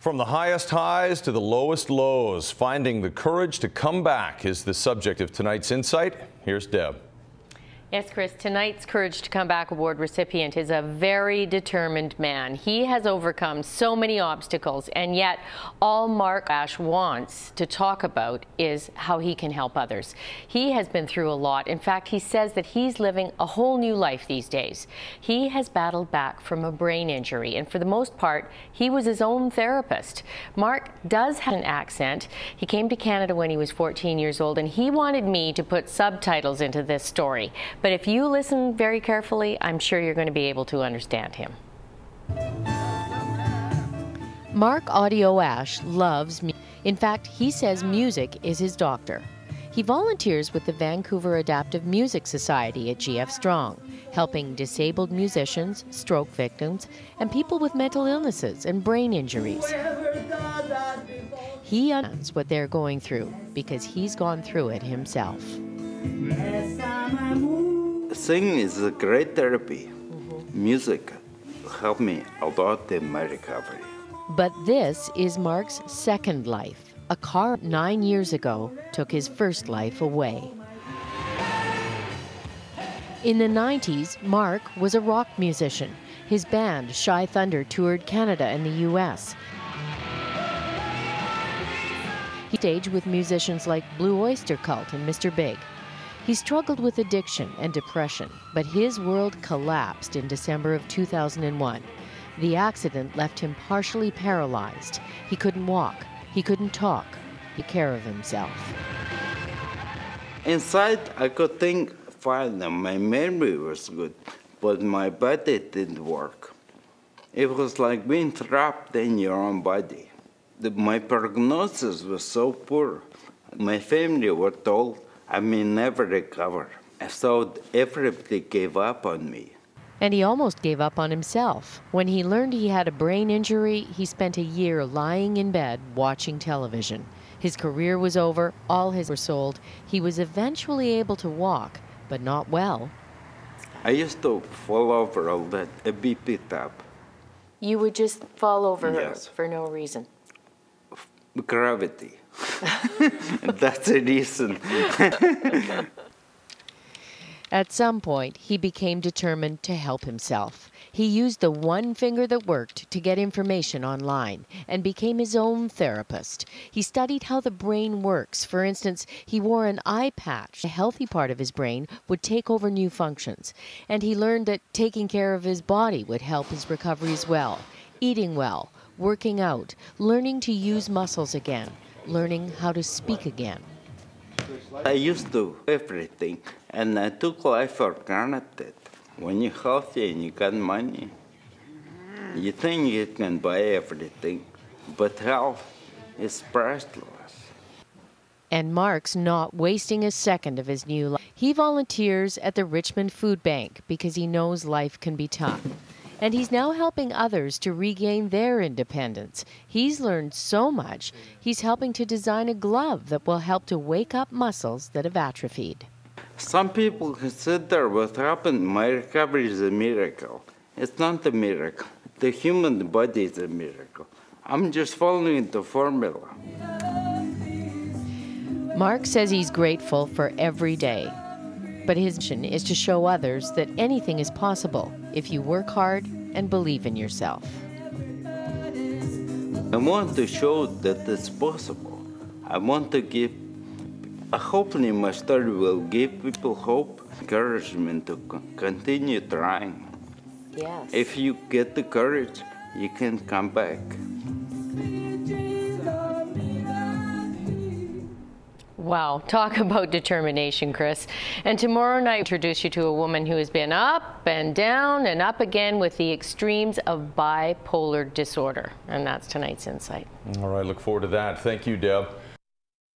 From the highest highs to the lowest lows, finding the courage to come back is the subject of tonight's Insight. Here's Deb. Yes, Chris, tonight's Courage to Come Back Award recipient is a very determined man. He has overcome so many obstacles, and yet all Mark Ash wants to talk about is how he can help others. He has been through a lot. In fact, he says that he's living a whole new life these days. He has battled back from a brain injury, and for the most part, he was his own therapist. Mark does have an accent. He came to Canada when he was 14 years old, and he wanted me to put subtitles into this story. But if you listen very carefully, I'm sure you're going to be able to understand him. Mark Audio Ash loves music. In fact, he says music is his doctor. He volunteers with the Vancouver Adaptive Music Society at GF Strong, helping disabled musicians, stroke victims, and people with mental illnesses and brain injuries. He understands what they're going through because he's gone through it himself. Singing is a great therapy. Music helped me a lot in my recovery. But this is Mark's second life. A car 9 years ago took his first life away. In the 90s, Mark was a rock musician. His band, Shy Thunder, toured Canada and the US. He staged with musicians like Blue Oyster Cult and Mr. Big. He struggled with addiction and depression, but his world collapsed in December of 2001. The accident left him partially paralyzed. He couldn't walk, he couldn't talk, take care of himself. Inside, I could think fine, and my memory was good, but my body didn't work. It was like being trapped in your own body. My prognosis was so poor. My family were told I may never recover. So everybody gave up on me. And he almost gave up on himself. When he learned he had a brain injury, he spent a year lying in bed watching television. His career was over, all his were sold. He was eventually able to walk, but not well. I used to fall over all that, a be picked up. You would just fall over Yes. for no reason. Gravity. That's a reason. At some point, he became determined to help himself. He used the one finger that worked to get information online and became his own therapist. He studied how the brain works. For instance, he wore an eye patch. A healthy part of his brain would take over new functions. And he learned that taking care of his body would help his recovery as well. Eating well, working out, learning to use muscles again, learning how to speak again. I used to do everything, and I took life for granted. When you're healthy and you got money, you think you can buy everything, but health is priceless. And Mark's not wasting a second of his new life. He volunteers at the Richmond Food Bank because he knows life can be tough. And he's now helping others to regain their independence. He's learned so much, he's helping to design a glove that will help to wake up muscles that have atrophied. Some people consider what happened in my recovery is a miracle. It's not a miracle. The human body is a miracle. I'm just following the formula. Mark says he's grateful for every day. But his mission is to show others that anything is possible if you work hard and believe in yourself. I want to show that it's possible. I want to give, hopefully my story will give people hope, encouragement to continue trying. Yes. If you get the courage, you can come back. Wow, talk about determination, Chris. And tomorrow night, I introduce you to a woman who has been up and down and up again with the extremes of bipolar disorder. And that's tonight's Insight. All right, look forward to that. Thank you, Deb.